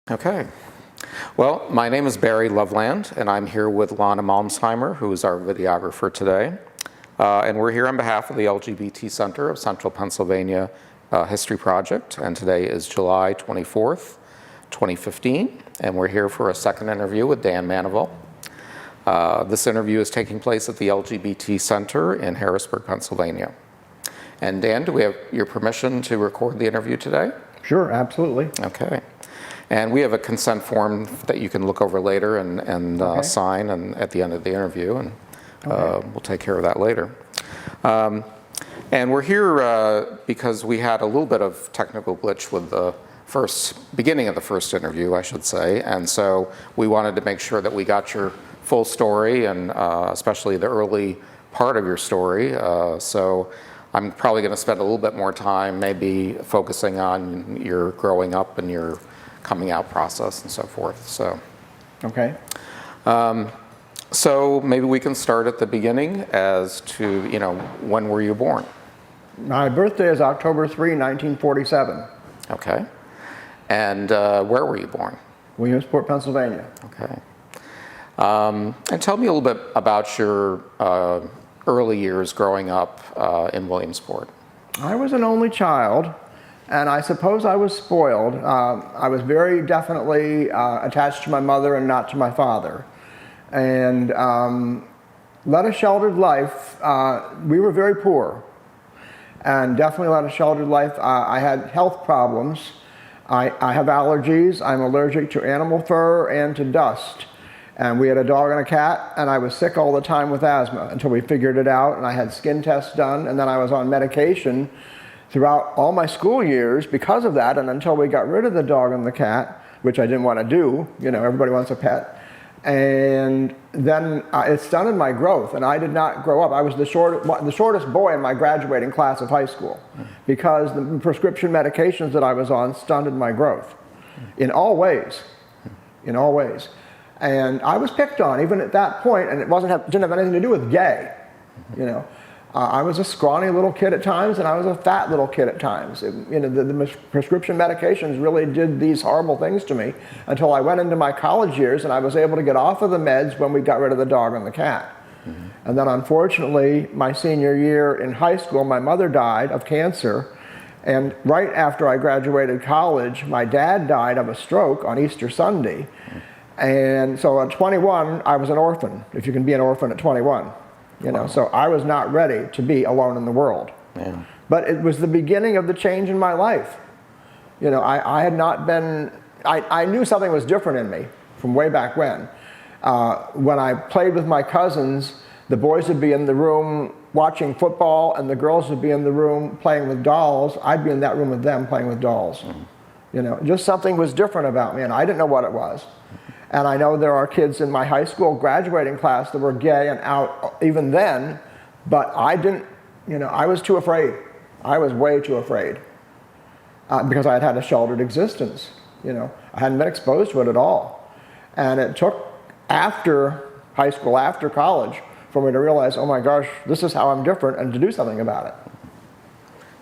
Okay. Well, my name is Barry Loveland, and I'm here with Lana Malmsheimer, who is our videographer today. And we're here on behalf of the LGBT Center of Central Pennsylvania History Project, and today is July 24th, 2015, and we're here for a second interview with Dan Maneval. This interview is taking place at the LGBT Center in Harrisburg, Pennsylvania. And Dan, do we have your permission to record the interview today? Sure, absolutely. Okay. And we have a consent form that you can look over later and sign at the end of the interview, and we'll take care of that later. And we're here because we had a little bit of technical glitch with the beginning of the first interview, I should say, and so we wanted to make sure that we got your full story, and especially the early part of your story. So I'm probably going to spend a little bit more time maybe focusing on your growing up and your coming out process and so forth. So, okay. So maybe we can start at the beginning as to, when were you born? My birthday is October 3, 1947. Okay. And where were you born? Williamsport, Pennsylvania. Okay. And tell me a little bit about your early years growing up in Williamsport. I was an only child, and I suppose I was spoiled. I was very definitely attached to my mother and not to my father. And led a sheltered life. We were very poor, and definitely led a sheltered life. I had health problems. I have allergies. I'm allergic to animal fur and to dust. And we had a dog and a cat, and I was sick all the time with asthma until we figured it out, and I had skin tests done, and then I was on medication throughout all my school years because of that, and until we got rid of the dog and the cat, which I didn't want to do. Everybody wants a pet. And then it stunted my growth, and I did not grow up. I was the shortest boy in my graduating class of high school because the prescription medications that I was on stunted my growth in all ways, And I was picked on even at that point, and it didn't have anything to do with gay, I was a scrawny little kid at times, and I was a fat little kid at times. The prescription medications really did these horrible things to me until I went into my college years, and I was able to get off of the meds when we got rid of the dog and the cat. Mm-hmm. And then unfortunately, my senior year in high school, my mother died of cancer. And right after I graduated college, my dad died of a stroke on Easter Sunday. And so at 21, I was an orphan, if you can be an orphan at 21. Wow. So I was not ready to be alone in the world. Yeah. But it was the beginning of the change in my life. I had not been, I knew something was different in me from way back when. When I played with my cousins, the boys would be in the room watching football, and the girls would be in the room playing with dolls. I'd be in that room with them playing with dolls. Mm-hmm. Just something was different about me, and I didn't know what it was. And I know there are kids in my high school graduating class that were gay and out even then, but I didn't, I was too afraid. I was way too afraid because I had had a sheltered existence. I hadn't been exposed to it at all. And it took after high school, after college, for me to realize, oh my gosh, this is how I'm different, and to do something about it.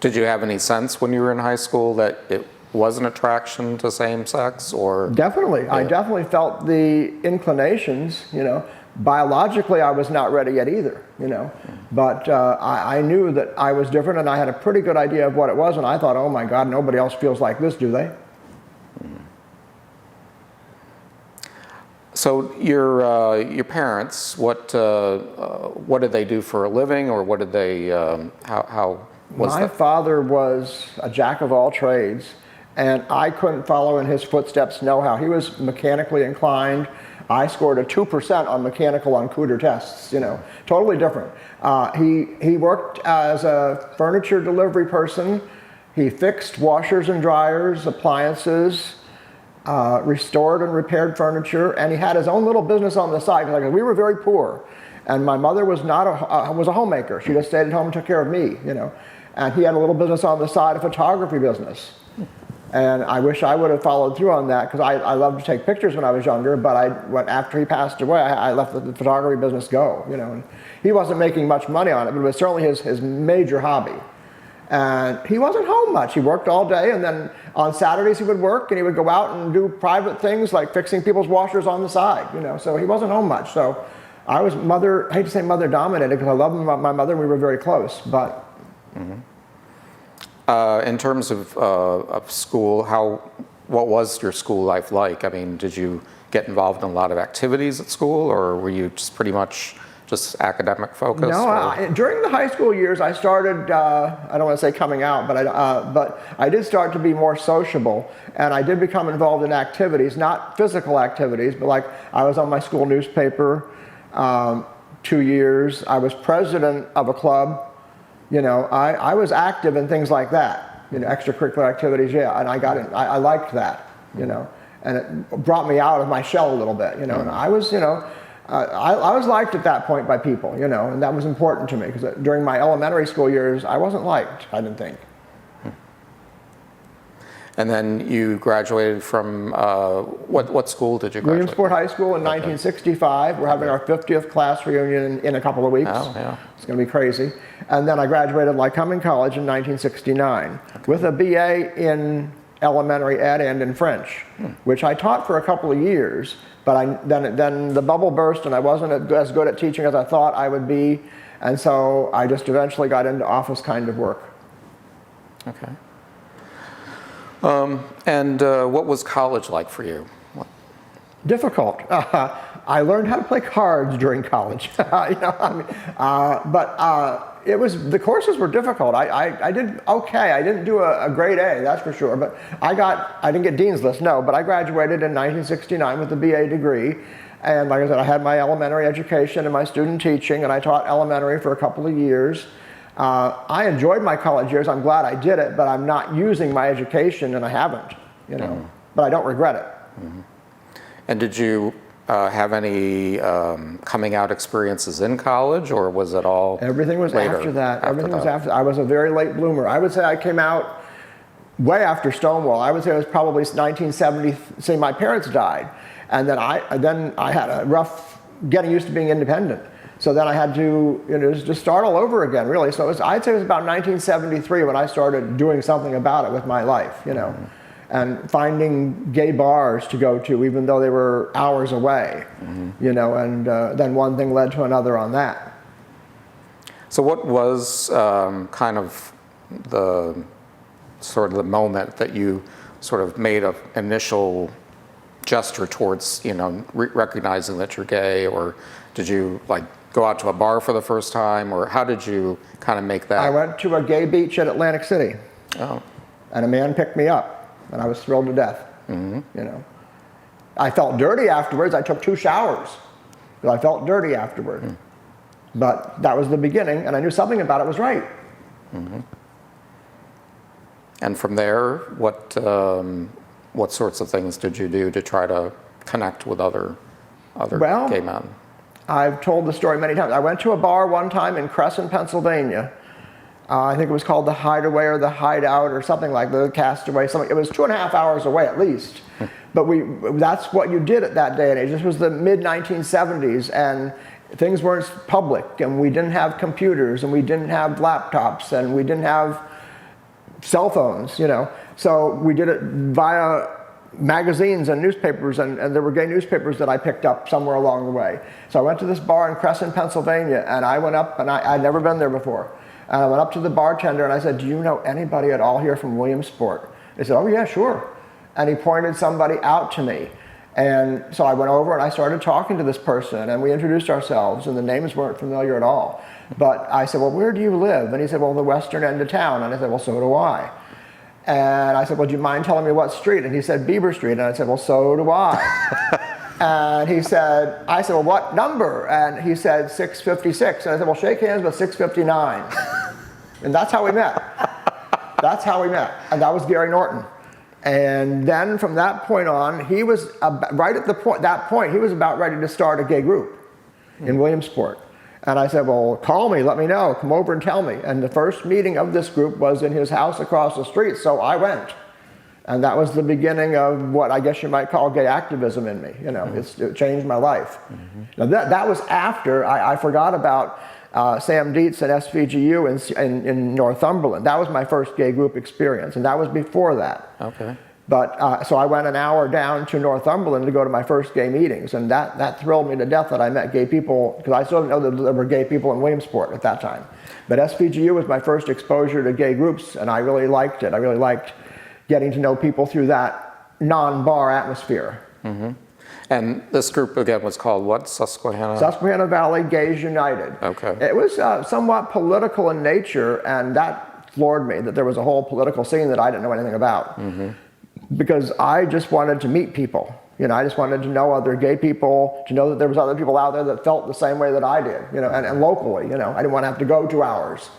Did you have any sense when you were in high school that it was an attraction to same sex, or? Definitely. Yeah. I definitely felt the inclinations, Biologically, I was not ready yet either, But I knew that I was different, and I had a pretty good idea of what it was, and I thought, oh my God, nobody else feels like this, do they? So your parents, what did they do for a living, or what did they, how was that? My father was a jack of all trades, and I couldn't follow in his footsteps, no how. He was mechanically inclined. I scored a 2% on mechanical on Cooter tests, totally different. He worked as a furniture delivery person. He fixed washers and dryers, appliances, restored and repaired furniture, and he had his own little business on the side. Because we were very poor, and my mother was was a homemaker. She just stayed at home and took care of me, And he had a little business on the side, a photography business. And I wish I would have followed through on that, because I loved to take pictures when I was younger, but after he passed away, I let the photography business go, And he wasn't making much money on it, but it was certainly his major hobby. And he wasn't home much. He worked all day, and then on Saturdays he would work, and he would go out and do private things like fixing people's washers on the side, you know. So he wasn't home much. So I was I hate to say mother dominated, because I love my mother, and we were very close, but. In terms of school, what was your school life like? I mean, did you get involved in a lot of activities at school, or were you just pretty much just academic focused? No, during the high school years, I started, I don't want to say coming out, but I did start to be more sociable, and I did become involved in activities, not physical activities, but like I was on my school newspaper 2 years. I was president of a club. You know, I was active in things like that, you know, extracurricular activities, yeah, and I liked that, you know, and it brought me out of my shell a little bit, you know, and I was, you know, I was liked at that point by people, you know, and that was important to me, because during my elementary school years, I wasn't liked, I didn't think. And then you graduated from, what school did you graduate Williamsport High School in 1965. We're having our 50th class reunion in a couple of weeks. Oh, yeah. It's going to be crazy. And then I graduated Lycoming College in 1969 with a BA in elementary ed and in French, which I taught for a couple of years, but then the bubble burst and I wasn't as good at teaching as I thought I would be, and so I just eventually got into office kind of work. Okay. And what was college like for you? Difficult. I learned how to play cards during college. You know, I mean, the courses were difficult. I did okay. I didn't do a grade A, that's for sure. But I didn't get Dean's List, no. But I graduated in 1969 with a BA degree. And like I said, I had my elementary education and my student teaching, and I taught elementary for a couple of years. I enjoyed my college years. I'm glad I did it, but I'm not using my education, and I haven't, you know. But I don't regret it. And did you have any coming out experiences in college, or was it all Everything was later, after that. Everything was after. I was a very late bloomer. I would say I came out way after Stonewall. I would say it was probably 1970. Say my parents died, and then I had a rough getting used to being independent. So then I had to, you know, just start all over again, really. So I'd say it was about 1973 when I started doing something about it with my life, you know, and finding gay bars to go to, even though they were hours away, you know, and then one thing led to another on that. So what was kind of the moment that you sort of made an initial gesture towards, you know, recognizing that you're gay, or did you like go out to a bar for the first time, or how did you kind of make that? I went to a gay beach at Atlantic City. Oh. And a man picked me up, and I was thrilled to death. You know, I felt dirty afterwards. I took 2 showers, but I felt dirty afterward. But that was the beginning, and I knew something about it was right. And from there, what sorts of things did you do to try to connect with other gay men? I've told the story many times. I went to a bar one time in Crescent, Pennsylvania. I think it was called the Hideaway or the Hideout or something like the Castaway. Something. It was 2.5 hours away at least. But that's what you did at that day and age. This was the mid-1970s, and things weren't public, and we didn't have computers, and we didn't have laptops, and we didn't have cell phones, you know. So we did it via magazines and newspapers, and there were gay newspapers that I picked up somewhere along the way. So I went to this bar in Crescent, Pennsylvania, and I went up, and I'd never been there before. And I went up to the bartender and I said, "Do you know anybody at all here from Williamsport?" He said, "Oh yeah, sure." And he pointed somebody out to me. And so I went over and I started talking to this person, and we introduced ourselves, and the names weren't familiar at all. But I said, "Well, where do you live?" And he said, "Well, the western end of town." And I said, "Well, so do I." And I said, "Well, do you mind telling me what street?" And he said, "Beaver Street." And I said, "Well, so do I." And I said, "Well, what number?" And he said, 656. And I said, "Well, shake hands with 659. And that's how we met. That's how we met. And that was Gary Norton. And then from that point on, he was right at that point, he was about ready to start a gay group in Williamsport. And I said, "Well, call me, let me know, come over and tell me." And the first meeting of this group was in his house across the street, so I went. And that was the beginning of what I guess you might call gay activism in me. You know, it changed my life. Now that was after I forgot about Sam Dietz and SVGU in Northumberland. That was my first gay group experience, and that was before that. Okay. But so I went an hour down to Northumberland to go to my first gay meetings, and that thrilled me to death that I met gay people, because I still didn't know that there were gay people in Williamsport at that time. But SVGU was my first exposure to gay groups, and I really liked it. I really liked getting to know people through that non-bar atmosphere. Mm-hmm. And this group again was called what? Susquehanna? Susquehanna Valley Gays United. Okay. It was somewhat political in nature, and that floored me, that there was a whole political scene that I didn't know anything about. Mm-hmm. Because I just wanted to meet people. You know, I just wanted to know other gay people, to know that there was other people out there that felt the same way that I did, you know, and locally, you know. I didn't want to have to go 2 hours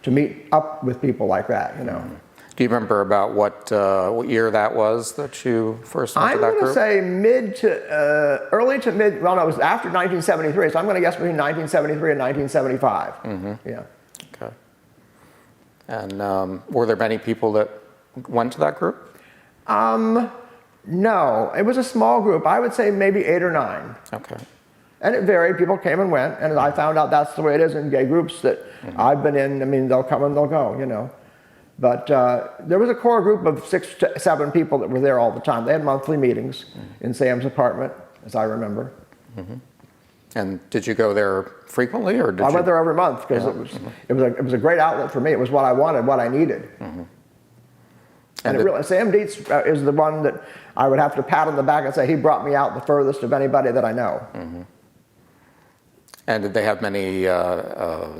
to meet up with people like that, you know. Mm-hmm. Do you remember about what year that was that you first went to that group? I'm going to say early to mid, well, no, it was after 1973, so I'm going to guess between 1973 and 1975. Mm-hmm. Yeah. Okay. And were there many people that went to that group? No, it was a small group. I would say maybe 8 or 9. Okay. And it varied. People came and went, and I found out that's the way it is in gay groups that I've been in. I mean, they'll come and they'll go, you know. But there was a core group of 6 to 7 people that were there all the time. They had monthly meetings in Sam's apartment, as I remember. Mm-hmm. And did you go there frequently, or did I went there every month because it was a great outlet for me. It was what I wanted, what I needed. Mm-hmm. And it really, Sam Dietz is the one that I would have to pat on the back and say he brought me out the furthest of anybody that I know. Mm-hmm. And did they have many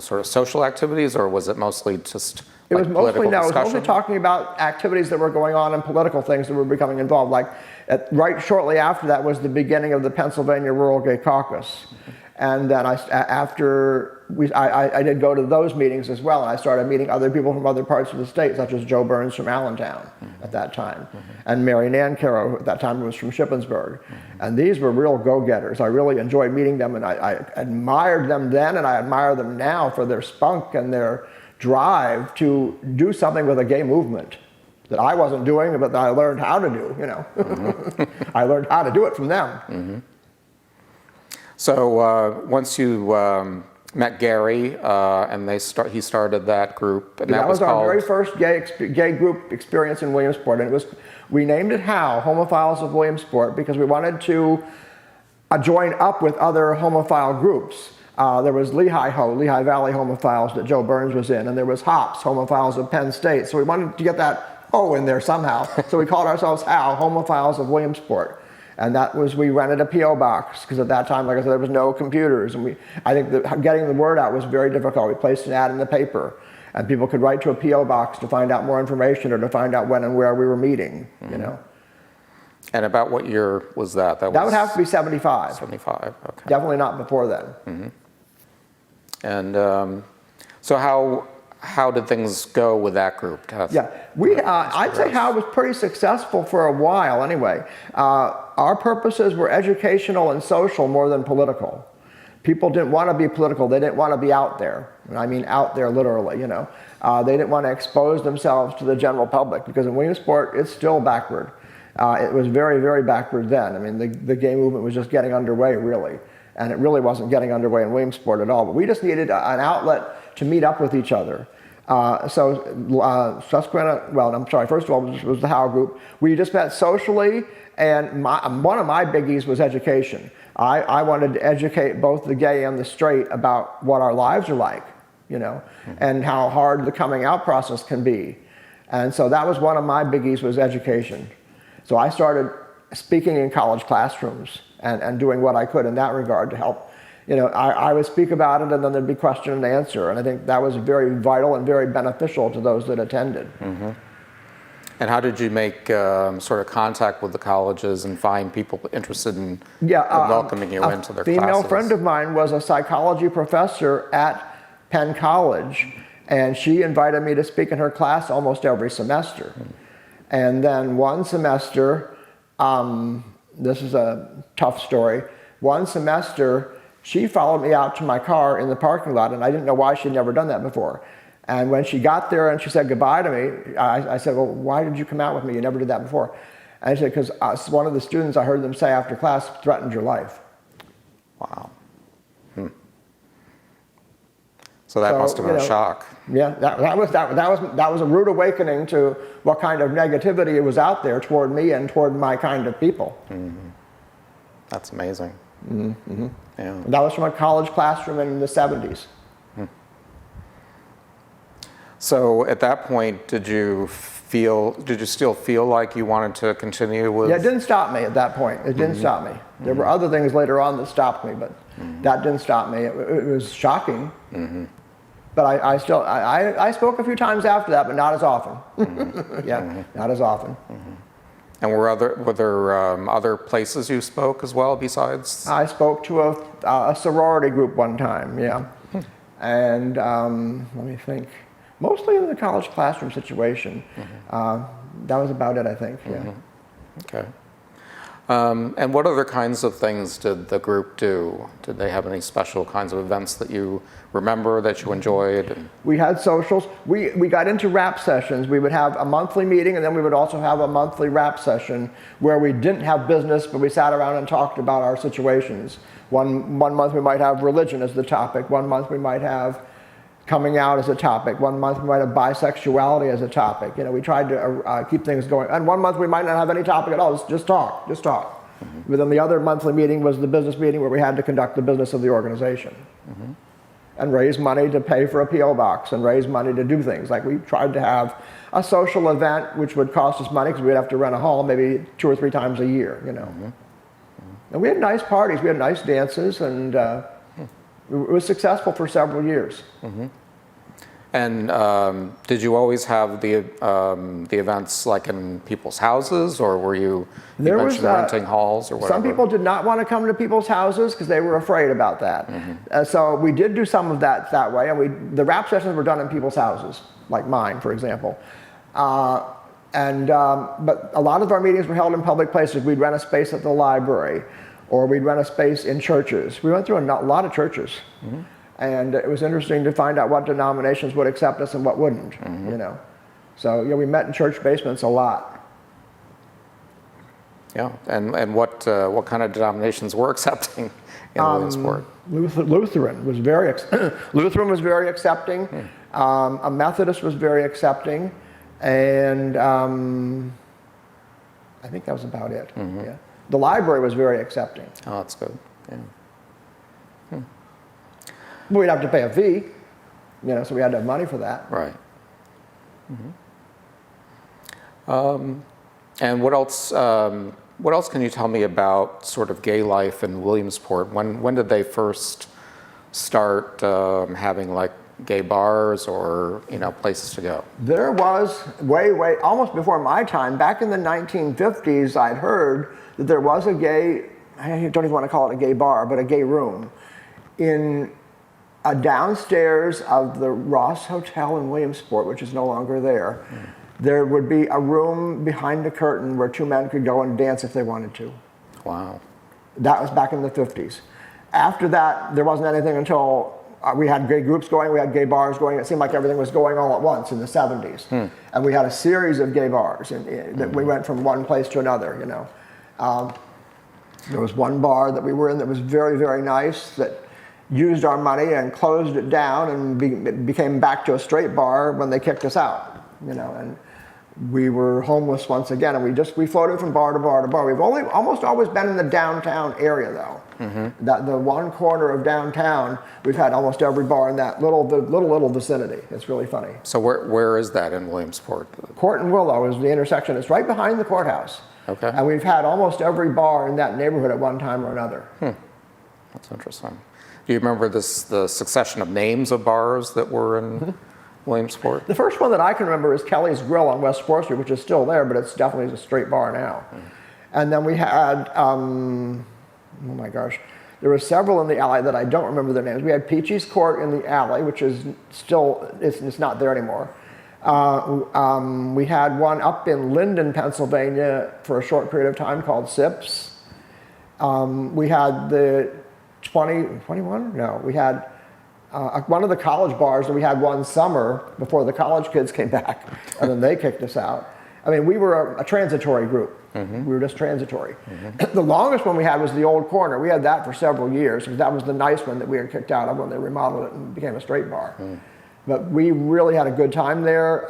sort of social activities, or was it mostly just it like was mostly, no, it was discussion? mostly talking about activities that were going on and political things that were becoming involved. Like right shortly after that was the beginning of the Pennsylvania Rural Gay Caucus. Mm-hmm. And then I did go to those meetings as well, and I started meeting other people from other parts of the state, such as Joe Burns from Allentown at that time, and Mary Nancaro at that time was from Shippensburg. And these were real go-getters. I really enjoyed meeting them, and I admired them then, and I admire them now for their spunk and their drive to do something with a gay movement that I wasn't doing, but that I learned how to do, you know. I learned how to do it from them. Mm-hmm. So once you met Gary, and he started that group, and that was called... our very first gay group experience in Williamsport, and we named it HOW, Homophiles of Williamsport, because we wanted to join up with other homophile groups. There was Lehigh Valley Homophiles that Joe Burns was in, and there was HOPS, Homophiles of Penn State. So we wanted to get that O in there somehow. So we called ourselves HOW, Homophiles of Williamsport. And that was, we rented a P.O. box, because at that time, like I said, there was no computers. And I think that getting the word out was very difficult. We placed an ad in the paper, and people could write to a P.O. box to find out more information or to find out when and where we were meeting, you know. And about what year was that? That would have to be 75. 75, okay. Definitely not before then. Mm-hmm. And so how did things go with that group? Yeah, I'd say HOW was pretty successful for a while anyway. Our purposes were educational and social more than political. People didn't want to be political. They didn't want to be out there. And I mean out there literally, you know. They didn't want to expose themselves to the general public, because in Williamsport, it's still backward. It was very, very backward then. I mean, the gay movement was just getting underway, really. And it really wasn't getting underway in Williamsport at all. But we just needed an outlet to meet up with each other. Susquehanna, well, I'm sorry, first of all, this was the HOW group. We just met socially, and one of my biggies was education. I wanted to educate both the gay and the straight about what our lives are like, you know, and how hard the coming out process can be. And so that was one of my biggies, was education. So I started speaking in college classrooms and doing what I could in that regard to help. You know, I would speak about it, and then there'd be question and answer, and I think that was very vital and very beneficial to those that attended. Mm-hmm. And how did you make sort of contact with the colleges and find people interested in welcoming you into their classes? A female friend of mine was a psychology professor at Penn College, and she invited me to speak in her class almost every semester. Mm. And then one semester, this is a tough story, one semester, she followed me out to my car in the parking lot, and I didn't know why she'd never done that before. And when she got there and she said goodbye to me, I said, well, why did you come out with me? You never did that before. And she said, because one of the students, I heard them say after class, threatened your life. Wow. Hmm. So that must have been a shock. Yeah, that was a rude awakening to what kind of negativity was out there toward me and toward my kind of people. Mm-hmm. That's amazing. Mm-hmm. Yeah. And that was from a college classroom in the 70s. So at that point, did you still feel like you wanted to continue with? Yeah, it didn't stop me at that point. It didn't stop me. There were other things later on that stopped me, but that didn't stop me. It was shocking. But I spoke a few times after that, but not as often. Not as often. And were there other places you spoke as well besides? I spoke to a sorority group one time, yeah. And let me think. Mostly in the college classroom situation. That was about it, I think, yeah. Okay. And what other kinds of things did the group do? Did they have any special kinds of events that you remember that you enjoyed? We had socials. We got into rap sessions. We would have a monthly meeting, and then we would also have a monthly rap session where we didn't have business, but we sat around and talked about our situations. One month we might have religion as the topic. One month we might have coming out as a topic. One month we might have bisexuality as a topic. You know, we tried to keep things going. And one month we might not have any topic at all. Just talk. But then the other monthly meeting was the business meeting where we had to conduct the business of the organization. And raise money to pay for a P.O. box and raise money to do things. Like we tried to have a social event which would cost us money because we'd have to rent a hall maybe 2 or 3 times a year, you know. And we had nice parties. We had nice dances, and it was successful for several years. And did you always have the events like in people's houses, or were you mentioned renting halls or whatever? Some people did not want to come to people's houses because they were afraid about that. So we did do some of that way, and the rap sessions were done in people's houses, like mine, for example. But a lot of our meetings were held in public places. We'd rent a space at the library, or we'd rent a space in churches. We went through a lot of churches. And it was interesting to find out what denominations would accept us and what wouldn't, you know. So, yeah, we met in church basements a lot. Yeah, and what kind of denominations were accepting in Williamsport? Lutheran was very accepting. A Methodist was very accepting, and I think that was about it. Yeah. The library was very accepting. Oh, that's good. Yeah. We'd have to pay a fee, you know, so we had to have money for that. Right. And what else? What else can you tell me about sort of gay life in Williamsport? When did they first start having like gay bars or places to go? There was way almost before my time. Back in the 1950s, I'd heard that there was a gay. I don't even want to call it a gay bar, but a gay room in downstairs of the Ross Hotel in Williamsport, which is no longer there. There would be a room behind a curtain where 2 men could go and dance if they wanted to. Wow. That was back in the 50s. After that, there wasn't anything until we had gay groups going, we had gay bars going. It seemed like everything was going all at once in the 70s. And we had a series of gay bars that we went from one place to another, you know. There was one bar that we were in that was very, very nice that used our money and closed it down and became back to a straight bar when they kicked us out, you know, and we were homeless once again, and we floated from bar to bar to bar. We've almost always been in the downtown area, though. The one corner of downtown, we've had almost every bar in that little vicinity. It's really funny. So where is that in Williamsport? Court and Willow is the intersection. It's right behind the courthouse. Okay. And we've had almost every bar in that neighborhood at one time or another. That's interesting. Do you remember the succession of names of bars that were in Williamsport? The first one that I can remember is Kelly's Grill on West 4th Street, which is still there, but it's definitely a straight bar now. And then we had, oh my gosh, there were several in the alley that I don't remember their names. We had Peachy's Court in the alley, which is still, it's not there anymore. We had one up in Linden, Pennsylvania for a short period of time called Sips. We had the 21? No, we had one of the college bars, and we had one summer before the college kids came back, and then they kicked us out. I mean, we were a transitory group. We were just transitory. The longest one we had was the old corner. We had that for several years because that was the nice one that we had kicked out of when they remodeled it and became a straight bar. But we really had a good time there,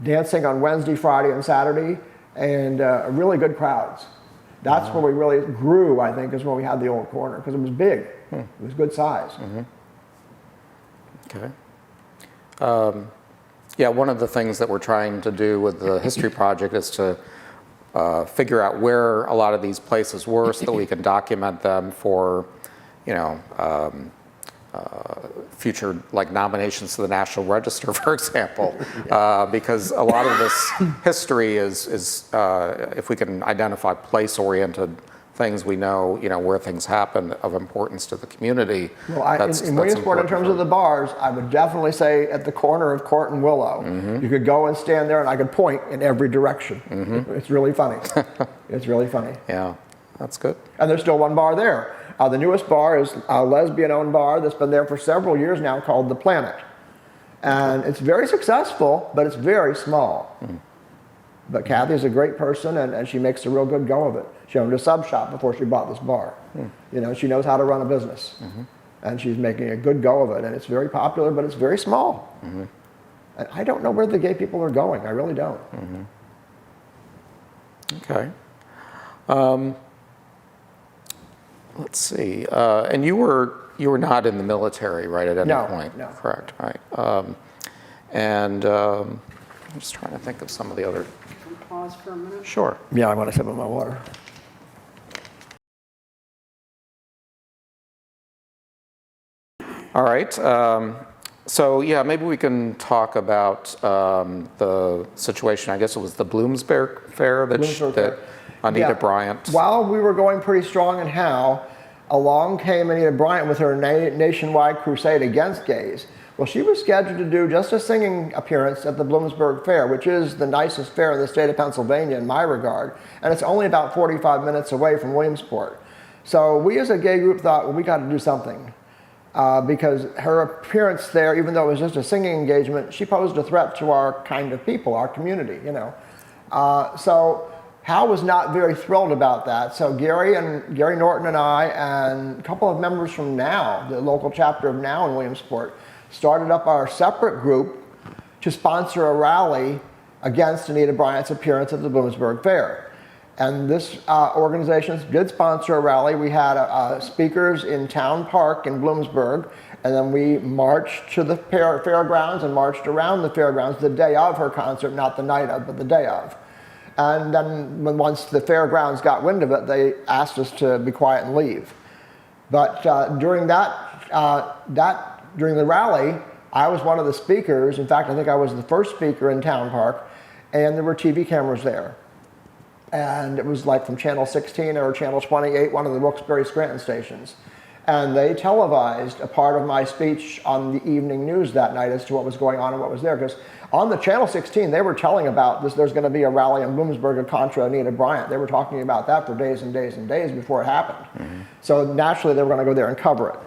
dancing on Wednesday, Friday, and Saturday, and really good crowds. That's where we really grew, I think, is when we had the old corner because it was big. It was good size. Okay. Yeah, one of the things that we're trying to do with the history project is to figure out where a lot of these places were so that we can document them for, you know, future like nominations to the National Register, for example, because a lot of this history is if we can identify place-oriented things, we know, you know, where things happen of importance to the community. Well, in Williamsport, in terms of the bars, I would definitely say at the corner of Court and Willow, you could go and stand there, and I could point in every direction. It's really funny. It's really funny. Yeah, that's good. And there's still one bar there. The newest bar is a lesbian-owned bar that's been there for several years now called The Planet. And it's very successful, but it's very small. But Kathy's a great person, and she makes a real good go of it. She owned a sub shop before she bought this bar. You know, she knows how to run a business. And she's making a good go of it. And it's very popular, but it's very small. And I don't know where the gay people are going. I really don't. Okay. Let's see. And you were not in the military, right, at any point? No. Correct. Right. And I'm just trying to think of some of the other. Can we pause for a minute? Sure. Yeah, I want to sip of my water. All right. So yeah, maybe we can talk about the situation. I guess it was the Bloomsburg Fair that Anita Bryant. While we were going pretty strong in Howe, along came Anita Bryant with her nationwide crusade against gays. Well, she was scheduled to do just a singing appearance at the Bloomsburg Fair, which is the nicest fair in the state of Pennsylvania in my regard, and it's only about 45 minutes away from Williamsport. So we as a gay group thought, well, we got to do something. Because her appearance there, even though it was just a singing engagement, she posed a threat to our kind of people, our community, you know. So Hal was not very thrilled about that. So Gary Norton and I and a couple of members from NOW, the local chapter of NOW in Williamsport, started up our separate group to sponsor a rally against Anita Bryant's appearance at the Bloomsburg Fair. And this organization did sponsor a rally. We had speakers in Town Park in Bloomsburg, and then we marched to the fairgrounds and marched around the fairgrounds the day of her concert, not the night of, but the day of. And then once the fairgrounds got wind of it, they asked us to be quiet and leave. But during during the rally, I was one of the speakers. In fact, I think I was the first speaker in Town Park, and there were TV cameras there. And it was like from Channel 16 or Channel 28, one of the Wilkes-Barre Scranton stations. And they televised a part of my speech on the evening news that night as to what was going on and what was there. Because on the Channel 16, they were telling about this, there's going to be a rally in Bloomsburg contra Anita Bryant. They were talking about that for days and days and days before it happened. So naturally, they were going to go there and cover it.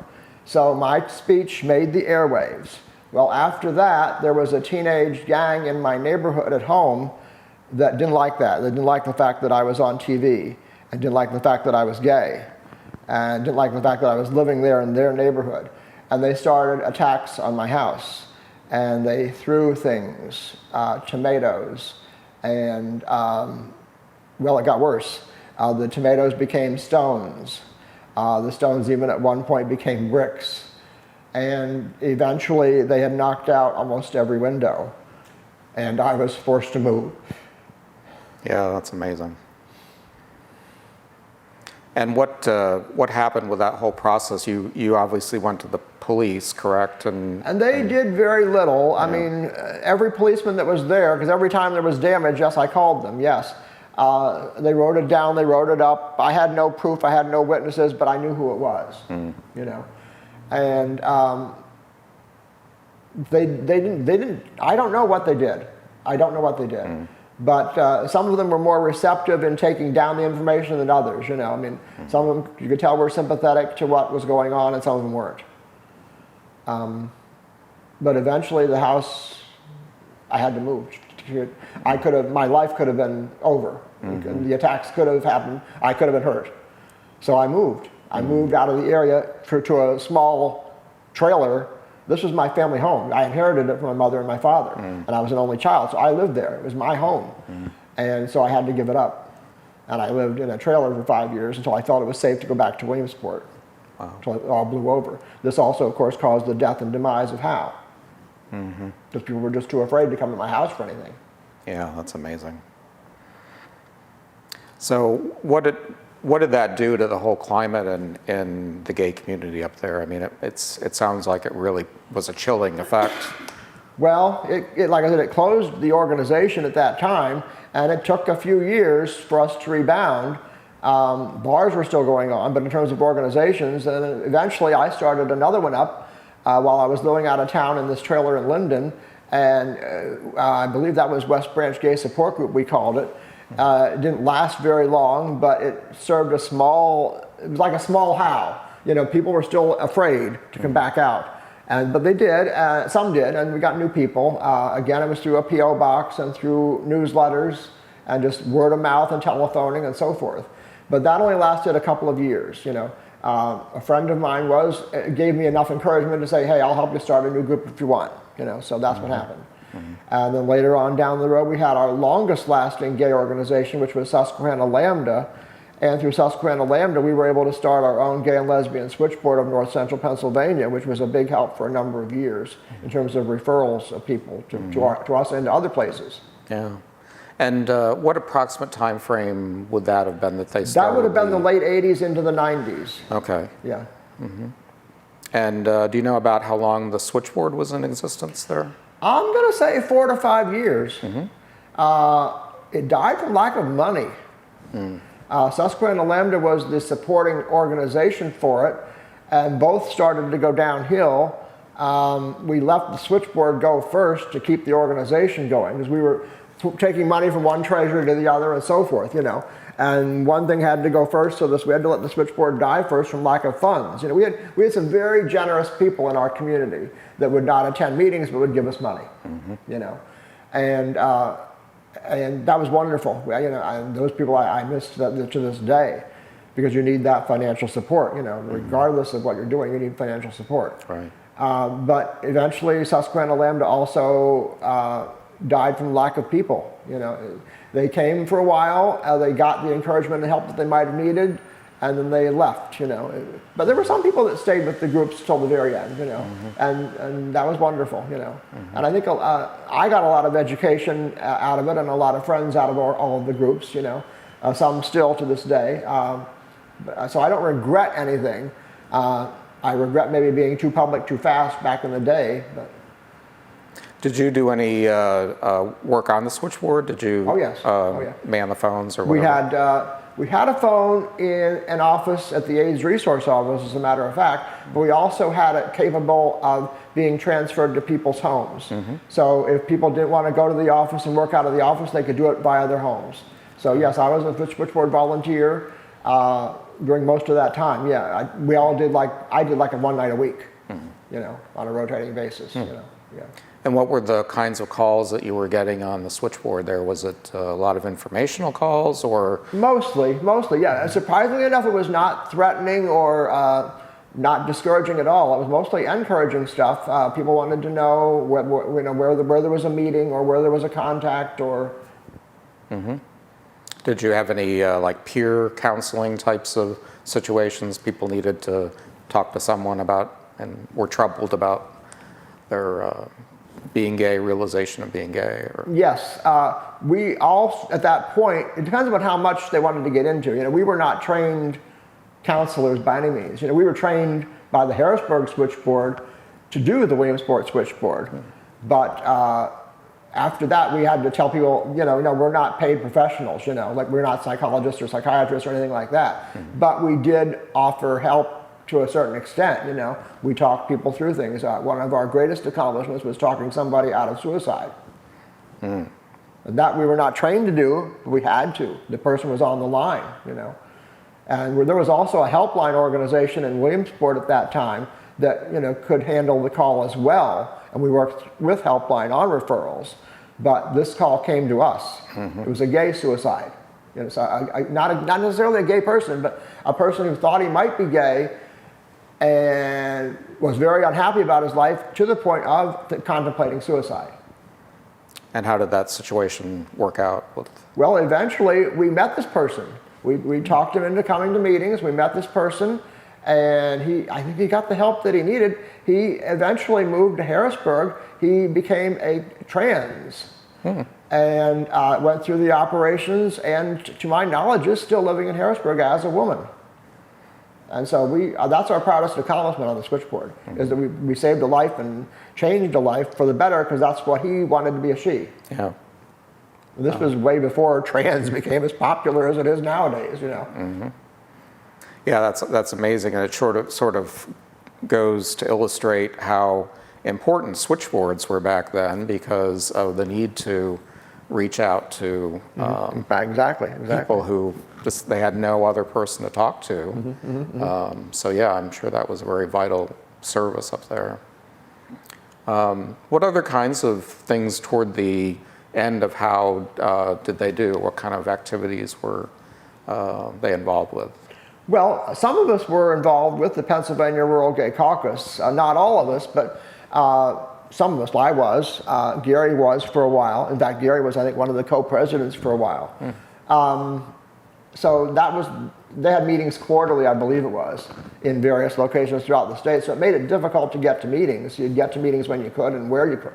So my speech made the airwaves. Well, after that, there was a teenage gang in my neighborhood at home that didn't like that. They didn't like the fact that I was on TV, and didn't like the fact that I was gay, and didn't like the fact that I was living there in their neighborhood. And they started attacks on my house, and they threw things, tomatoes, and well, it got worse. The tomatoes became stones. The stones even at one point became bricks. And eventually they had knocked out almost every window, and I was forced to move. Yeah, that's amazing. And what happened with that whole process? You obviously went to the police, correct? And they did very little. I mean, every policeman that was there, because every time there was damage, yes, I called them, yes. They wrote it down, they wrote it up. I had no proof, I had no witnesses, but I knew who it was, you know. And they didn't, I don't know what they did. I don't know what they did. But some of them were more receptive in taking down the information than others, you know. I mean, some of them, you could tell, were sympathetic to what was going on, and some of them weren't. But eventually the house, I had to move to My life could have been over. The attacks could have happened. I could have been hurt. So I moved. I moved out of the area to a small trailer. This was my family home. I inherited it from my mother and my father, and I was an only child, so I lived there. It was my home, and so I had to give it up. And I lived in a trailer for 5 years until I felt it was safe to go back to Williamsport. Wow. Until it all blew over. This also, of course, caused the death and demise of Hal. Because people were just too afraid to come to my house for anything. Yeah, that's amazing. So what did that do to the whole climate in the gay community up there? I mean, it sounds like it really was a chilling effect. Well, like I said, it closed the organization at that time, and it took a few years for us to rebound. Bars were still going on, but in terms of organizations, and eventually I started another one up while I was living out of town in this trailer in Linden, and I believe that was West Branch Gay Support Group, we called it. It didn't last very long, but it served it was like a small Hal. You know, people were still afraid to come back out. But they did, some did, and we got new people. Again, it was through a P.O. box and through newsletters and just word of mouth and telephoning and so forth. But that only lasted a couple of years, you know. A friend of mine gave me enough encouragement to say, hey, I'll help you start a new group if you want, you know, so that's what happened. And then later on down the road, we had our longest lasting gay organization, which was Susquehanna Lambda. And through Susquehanna Lambda, we were able to start our own gay and lesbian switchboard of North Central Pennsylvania, which was a big help for a number of years in terms of referrals of people to us and to other places. Yeah. And what approximate time frame would that have been that they started? That would have been the late 80s into the 90s. Okay. Yeah. And do you know about how long the switchboard was in existence there? I'm going to say 4 to 5 years. It died from lack of money. Susquehanna Lambda was the supporting organization for it, and both started to go downhill. We let the switchboard go first to keep the organization going, because we were taking money from one treasury to the other and so forth, you know. And one thing had to go first, so we had to let the switchboard die first from lack of funds. You know, we had some very generous people in our community that would not attend meetings but would give us money, you know. And that was wonderful. You know, and those people I miss to this day, because you need that financial support. You know, regardless of what you're doing, you need financial support. Right. But eventually, Susquehanna Lambda also died from lack of people. You know, they came for a while. They got the encouragement and help that they might have needed, and then they left. You know, but there were some people that stayed with the groups till the very end. You know, and that was wonderful. You know, and I think I got a lot of education out of it, and a lot of friends out of all of the groups. You know, some still to this day. So I don't regret anything. I regret maybe being too public too fast back in the day. But did you do any work on the switchboard? Did you oh, yeah. man the phones or whatever? We had a phone in an office at the AIDS Resource Office, as a matter of fact, but we also had it capable of being transferred to people's homes. So if people didn't want to go to the office and work out of the office, they could do it via their homes. So yes, I was a switchboard volunteer during most of that time. Yeah, I did like a one night a week, you know, on a rotating basis. You know, yeah. And what were the kinds of calls that you were getting on the switchboard there? Was it a lot of informational calls or? Mostly, yeah. And surprisingly enough, it was not threatening or not discouraging at all. It was mostly encouraging stuff. People wanted to know where there was a meeting or where there was a contact or. Did you have any like peer counseling types of situations people needed to talk to someone about and were troubled about their being gay, realization of being gay? Or? Yes, we all, at that point, it depends on how much they wanted to get into. You know, we were not trained counselors by any means. You know, we were trained by the Harrisburg switchboard to do the Williamsport switchboard. But after that, we had to tell people, you know, no, we're not paid professionals, you know, like we're not psychologists or psychiatrists or anything like that. But we did offer help to a certain extent, you know. We talked people through things. One of our greatest accomplishments was talking somebody out of suicide. That we were not trained to do, but we had to. The person was on the line, you know. And there was also a helpline organization in Williamsport at that time that, you know, could handle the call as well. And we worked with Helpline on referrals. but this call came to us. It was a gay suicide. You know, so not necessarily a gay person, but a person who thought he might be gay and was very unhappy about his life to the point of contemplating suicide. And how did that situation work out? Well, eventually we met this person. We talked him into coming to meetings. We met this person, and I think he got the help that he needed. He eventually moved to Harrisburg. He became a trans. And went through the operations, and to my knowledge is still living in Harrisburg as a woman. And so that's our proudest accomplishment on the switchboard, is that we saved a life and changed a life for the better, because that's what he wanted to be, a she. Yeah. This was way before trans became as popular as it is nowadays, you know. Yeah, that's amazing, and it sort of goes to illustrate how important switchboards were back then, because of the need to reach out to Exactly. people who just they had no other person to talk to. So yeah, I'm sure that was a very vital service up there. What other kinds of things toward the end of how did they do? What kind of activities were they involved with? Well, some of us were involved with the Pennsylvania Rural Gay Caucus. Not all of us, but some of us. I was. Gary was for a while. In fact, Gary was, I think, one of the co-presidents for a while. So they had meetings quarterly, I believe it was, in various locations throughout the state. So it made it difficult to get to meetings. You'd get to meetings when you could and where you could.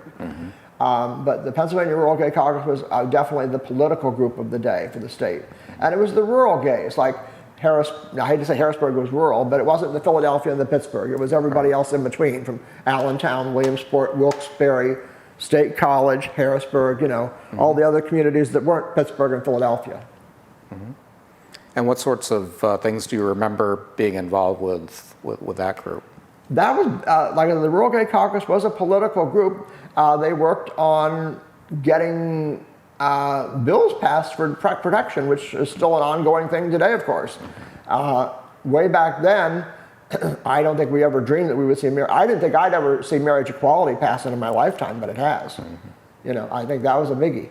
But the Pennsylvania Rural Gay Caucus was definitely the political group of the day for the state. And it was the rural gays, like I hate to say Harrisburg was rural, but it wasn't the Philadelphia and the Pittsburgh. It was everybody else in between, from Allentown, Williamsport, Wilkes-Barre, State College, Harrisburg, you know, all the other communities that weren't Pittsburgh and Philadelphia. And what sorts of things do you remember being involved with that group? That was, like the Rural Gay Caucus was a political group. They worked on getting bills passed for protection, which is still an ongoing thing today, of course. Way back then, I don't think we ever dreamed that we would see I didn't think I'd ever see marriage equality pass in my lifetime, but it has. You know, I think that was a biggie.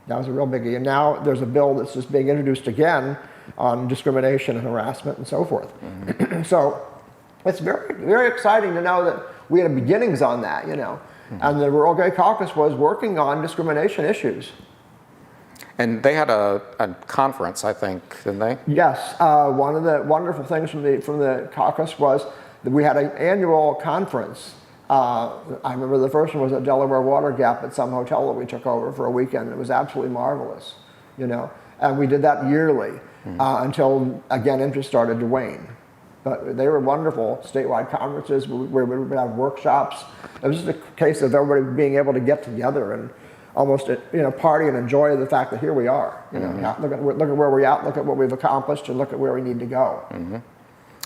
That was a real biggie. And now there's a bill that's just being introduced again on discrimination and harassment and so forth. So it's very, very exciting to know that we had beginnings on that, you know. And the Rural Gay Caucus was working on discrimination issues. And they had a conference, I think, didn't they? Yes. One of the wonderful things from the caucus was that we had an annual conference. I remember the first one was at Delaware Water Gap at some hotel that we took over for a weekend. It was absolutely marvelous, you know. And we did that yearly until, again, interest started to wane. But they were wonderful statewide conferences where we would have workshops. It was just a case of everybody being able to get together and almost, you know, party and enjoy the fact that here we are. You know, look at where we're at, look at what we've accomplished, and look at where we need to go.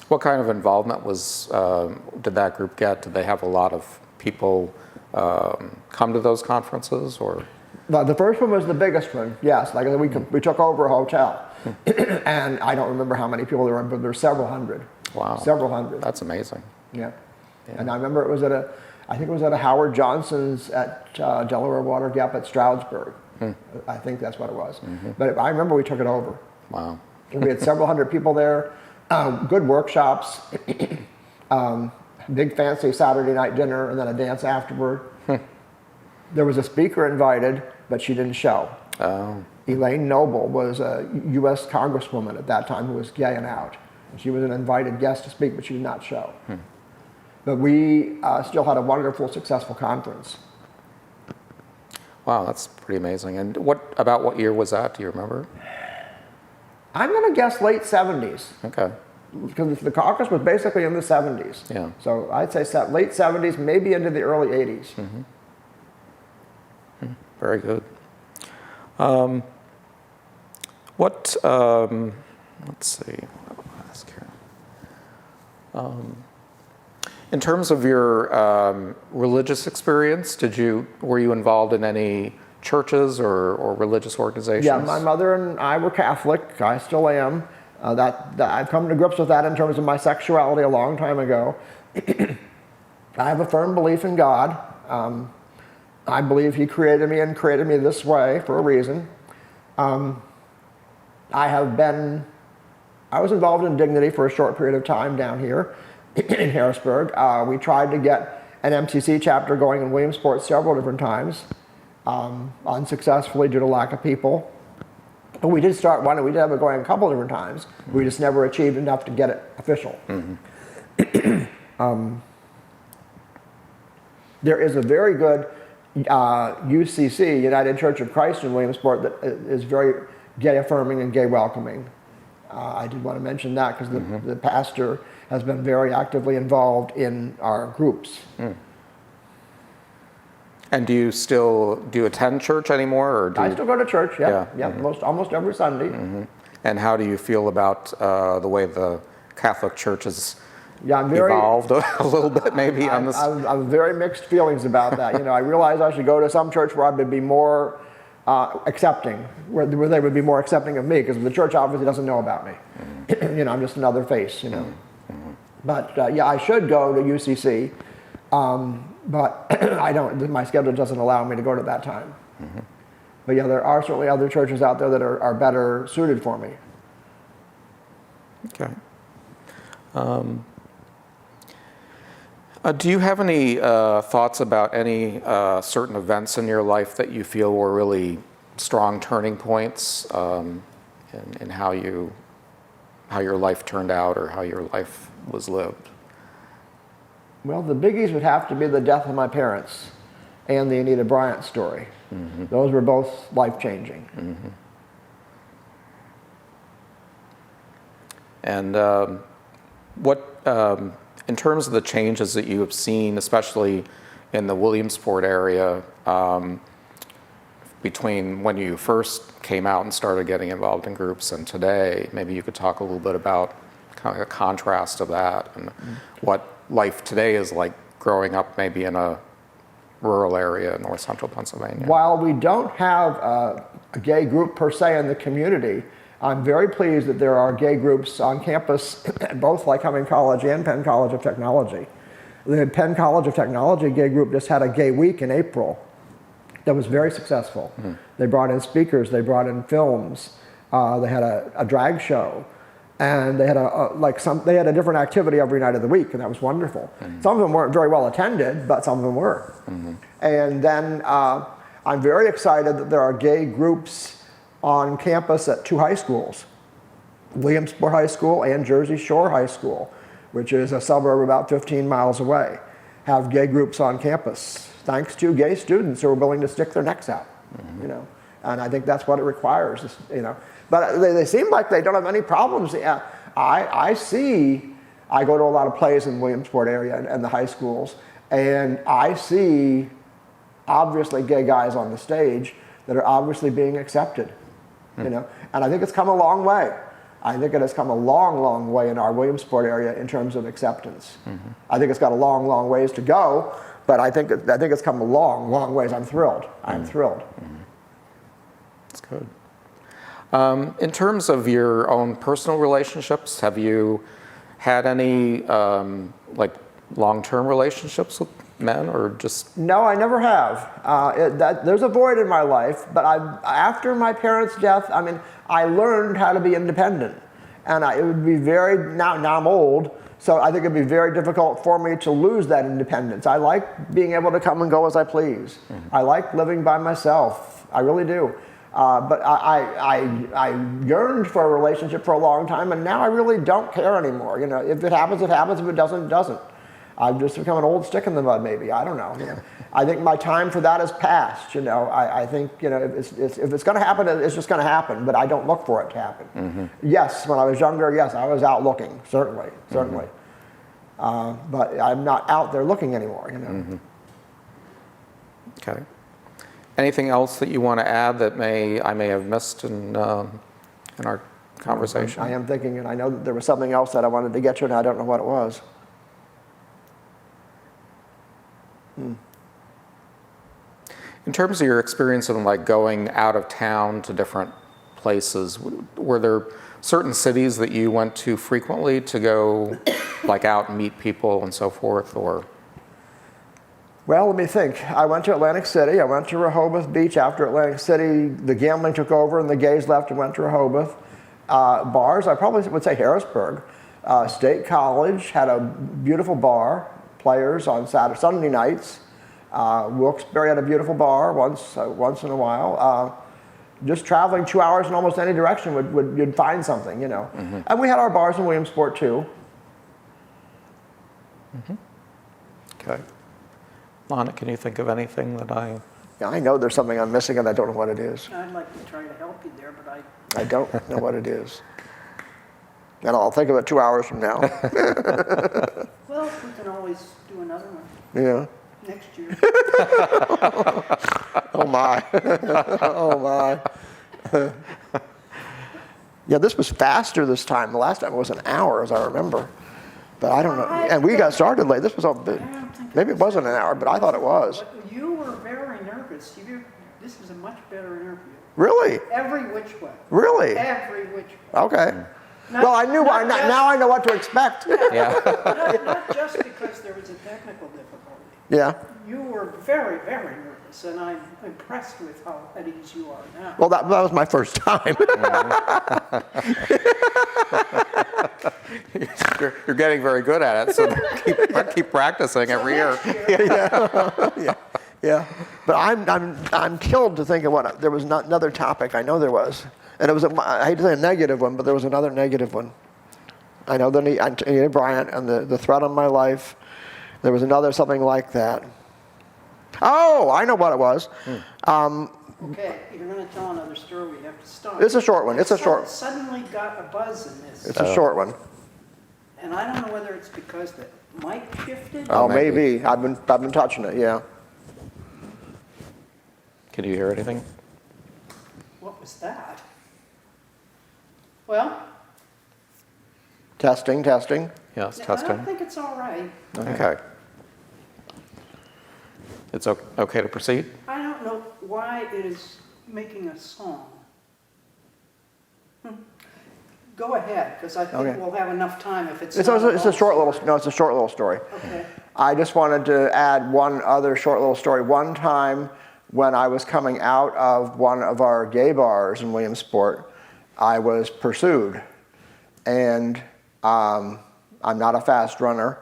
What kind of involvement did that group get? Did they have a lot of people come to those conferences, or? The first one was the biggest one. Yes, like we took over a hotel, and I don't remember how many people there were, but there were several hundred. Wow, several hundred. That's amazing. Yeah. And I remember it was I think it was at a Howard Johnson's at Delaware Water Gap at Stroudsburg. I think that's what it was. But I remember we took it over. Wow. And we had several hundred people there, good workshops, big fancy Saturday night dinner, and then a dance afterward. There was a speaker invited, but she didn't show. Elaine Noble was a U.S. Congresswoman at that time who was gay and out. She was an invited guest to speak, but she did not show. But we still had a wonderful, successful conference. Wow, that's pretty amazing. And what year was that? Do you remember? I'm going to guess late 70s. Okay. Because the caucus was basically in the 70s. Yeah. So I'd say late 70s, maybe into the early 80s. Very good. Let's see. What do I ask here? In terms of your religious experience, were you involved in any churches or religious organizations? Yeah, my mother and I were Catholic. I still am. I've come to grips with that in terms of my sexuality a long time ago. I have a firm belief in God. I believe he created me and created me this way for a reason. I was involved in Dignity for a short period of time down here in Harrisburg. We tried to get an MTC chapter going in Williamsport several different times, unsuccessfully due to lack of people. But we did start one, and we did have it going a couple different times. We just never achieved enough to get it official. There is a very good UCC, United Church of Christ in Williamsport, that is very gay affirming and gay welcoming. I did want to mention that because the pastor has been very actively involved in our groups. And do you attend church anymore, or I still go to church, yeah. Almost every Sunday. And how do you feel about the way the Catholic Church has I'm evolved a little bit, maybe on this? I'm very mixed feelings about that. I realize I should go to some church where I would be more accepting, where they would be more accepting of me, because the church obviously doesn't know about me. I'm just another face. But I should go to UCC, but I don't. My schedule doesn't allow me to go to that time. But yeah, there are certainly other churches out there that are better suited for me. Okay. Do you have any thoughts about any certain events in your life that you feel were really strong turning points in how your life turned out or how your life was lived? Well, the biggies would have to be the death of my parents and the Anita Bryant story. Those were both life-changing. And what, in terms of the changes that you have seen, especially in the Williamsport area, between when you first came out and started getting involved in groups and today, maybe you could talk a little bit about kind of a contrast of that and what life today is like growing up maybe in a rural area in north central Pennsylvania. While we don't have a gay group per se in the community, I'm very pleased that there are gay groups on campus at both Lycoming College and Penn College of Technology. The Penn College of Technology gay group just had a gay week in April that was very successful. They brought in speakers, they brought in films, they had a drag show, and they had they had a different activity every night of the week, and that was wonderful. Some of them weren't very well attended, but some of them were. And then I'm very excited that there are gay groups on campus at two high schools, Williamsport High School and Jersey Shore High School, which is a suburb about 15 miles away, have gay groups on campus, thanks to gay students who are willing to stick their necks out, and I think that's what it requires, But they seem like they don't have any problems. I go to a lot of plays in Williamsport area and the high schools, and I see obviously gay guys on the stage that are obviously being accepted, and I think it's come a long way. I think it has come a long, long way in our Williamsport area in terms of acceptance. I think it's got a long, long ways to go, but I think it's come a long, long ways. I'm thrilled. I'm thrilled. That's good. In terms of your own personal relationships, have you had any like long-term relationships with men, or just? No, I never have. There's a void in my life, but after my parents' death, I learned how to be independent, and it would be now I'm old, so I think it'd be very difficult for me to lose that independence. I like being able to come and go as I please. I like living by myself. I really do. But I yearned for a relationship for a long time, and now I really don't care anymore. If it happens, it happens. If it doesn't, it doesn't. I've just become an old stick in the mud, maybe. I don't know. I think my time for that has passed. I think if it's going to happen, it's just going to happen. But I don't look for it to happen. Yes, when I was younger, yes, I was out looking, certainly. But I'm not out there looking anymore. Okay. Anything else that you want to add that I may have missed in our conversation? I am thinking, and I know that there was something else that I wanted to get to, and I don't know what it was. In terms of your experience of like going out of town to different places, were there certain cities that you went to frequently to go like out and meet people and so forth, or? Well, let me think. I went to Atlantic City. I went to Rehoboth Beach after Atlantic City. The gambling took over and the gays left and went to Rehoboth. Bars, I probably would say Harrisburg. State College had a beautiful bar, players on Sunday nights. Wilkes-Barre had a beautiful bar once in a while. Just traveling 2 hours in almost any direction you'd find something, you know. And we had our bars in Williamsport too. Okay. Lana, can you think of anything that I... Yeah, I know there's something I'm missing and I don't know what it is. I'd like to try to help you there, but I don't know what it is. And I'll think of it 2 hours from now. well, we can always do another one Yeah. next year. Oh my. Oh my. Yeah, this was faster this time. The last time it was an hour, as I remember. But I don't know. And we got started late. This was all bit. Maybe it wasn't an hour, but I thought it was. But you were very nervous. This was a much better interview. Really? Every which way. Really? Every which way. Okay. Well, I knew. Now I know what to expect. Yeah. Not just because there was a technical difficulty. Yeah. You were very, very nervous, and I'm impressed with how at ease you are now. Well, that was my first time. You're getting very good at it, so keep practicing every year. Yeah. But I'm killed to think of what there was another topic. I know there was, and it was I hate to say a negative one, but there was another negative one. I know the Bryant and the threat on my life. There was another something like that. Oh, I know what it was. Okay, you're going to tell another story. We have to stop. It's a short one. It's a short. Suddenly got a buzz in this. It's a short one. And I don't know whether it's because the mic shifted. Oh, maybe. I've been touching it. Yeah. Can you hear anything? What was that? Well, Testing. Yes, I testing. think it's all right. Okay. It's okay to proceed? I don't know why it is making a song. Go ahead, because I think we'll have enough time if it's. It's a short little. No, it's a short little story. Okay. I just wanted to add one other short little story. One time when I was coming out of one of our gay bars in Williamsport, I was pursued. And I'm not a fast runner,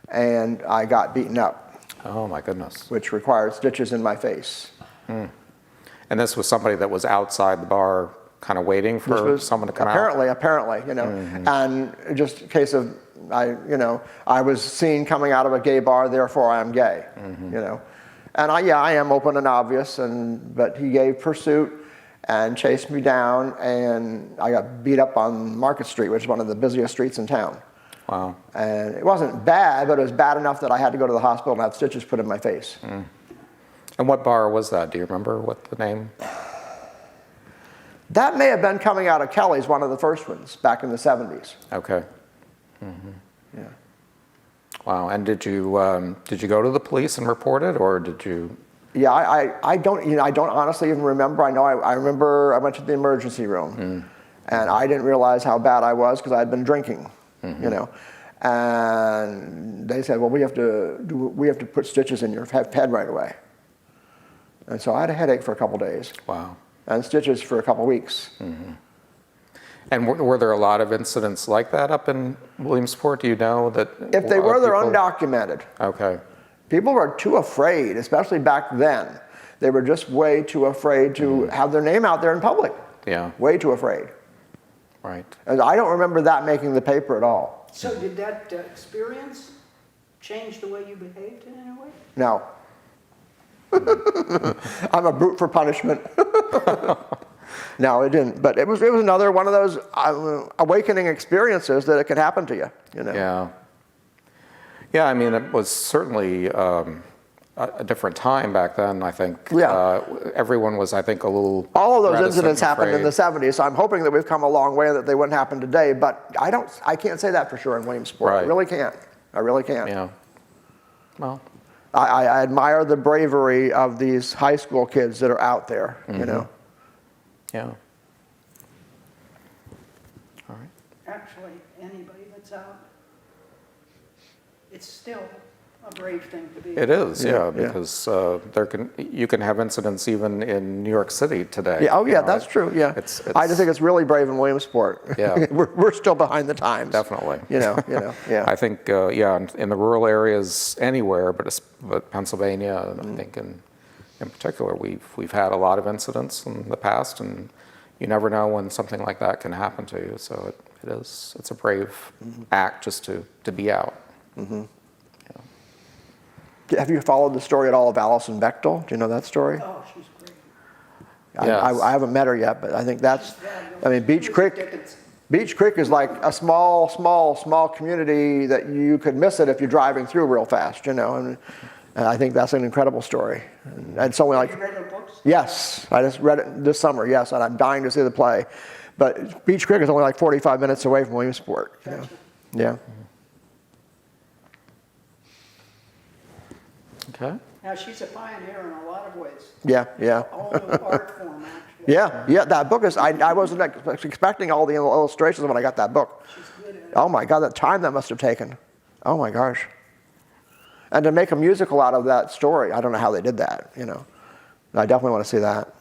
and I got beaten up. Oh, my goodness. Which required stitches in my face. And this was somebody that was outside the bar kind of waiting for someone to come out? Apparently, you know. And just a case of, I was seen coming out of a gay bar, therefore I am gay, you know. And I am open and obvious, but he gave pursuit and chased me down, and I got beat up on Market Street, which is one of the busiest streets in town. Wow. And it wasn't bad, but it was bad enough that I had to go to the hospital and have stitches put in my face. And what bar was that? Do you remember what the name? That may have been coming out of Kelly's, one of the first ones, back in the 70s. Okay. Yeah. Wow. And did you go to the police and report it, or did you? Yeah, I don't honestly even remember. I remember I went to the emergency room, and I didn't realize how bad I was because I had been drinking, you know. And they said, well, we have to put stitches in your head right away. And so I had a headache for a couple days. Wow. And stitches for a couple weeks. And were there a lot of incidents like that up in Williamsport? Do you know that? If they were, they're undocumented. Okay. People were too afraid, especially back then. They were just way too afraid to have their name out there in public. Yeah. Way too afraid. Right. And I don't remember that making the paper at all. So did that experience change the way you behaved in any way? No. I'm a brute for punishment. No, it didn't. But it was another one of those awakening experiences that it could happen to you. You know. Yeah. Yeah, I mean, it was certainly a different time back then, I think. Yeah. Everyone was, I think, a little All of those reticent incidents and happened in the afraid. 70s, so I'm hoping that we've come a long way and that they wouldn't happen today, but I can't say that for sure in Williamsport. Right. I really can't. I really can't. Yeah. Well. I admire the bravery of these high school kids that are out there, you know. Yeah. All right. Actually, anybody that's out, it's still a brave thing to be. It is, Yeah, yeah, yeah. because you can have incidents even in New York City today. Yeah, oh you yeah, know, that's true, yeah. It's, I just think it's really brave in Williamsport. Yeah. we're still behind the times. Definitely. Yeah. I think, yeah, in the rural areas anywhere, but Pennsylvania, I think in particular, we've had a lot of incidents in the past, and you never know when something like that can happen to you. So it's a brave act just to be out. Have you followed the story at all of Alison Bechtel? Do you know that story? Oh, she's great. Yes. I haven't met her yet, but I think that's, I mean, Beach Lucy Creek. Dickinson. Beach Creek is like a small community that you could miss it if you're driving through real fast, and I think that's an incredible story. And it's only Have like, you read her books? yes, I just read it this summer, yes, and I'm dying to see the play. But Beach Creek is only like 45 minutes away from Williamsport. Gotcha. Yeah. Okay. Now, she's a pioneer in a lot of ways. Yeah. A whole new art form, actually. Yeah, that book is, I wasn't expecting all the illustrations when I got that book. She's good at it. Oh my God, the time that must have taken. Oh my gosh. And to make a musical out of that story, I don't know how they did that, I definitely want to see that.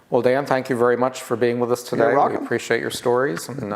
Well, Dan, thank you very much for being with us today. You're welcome. We appreciate your stories, and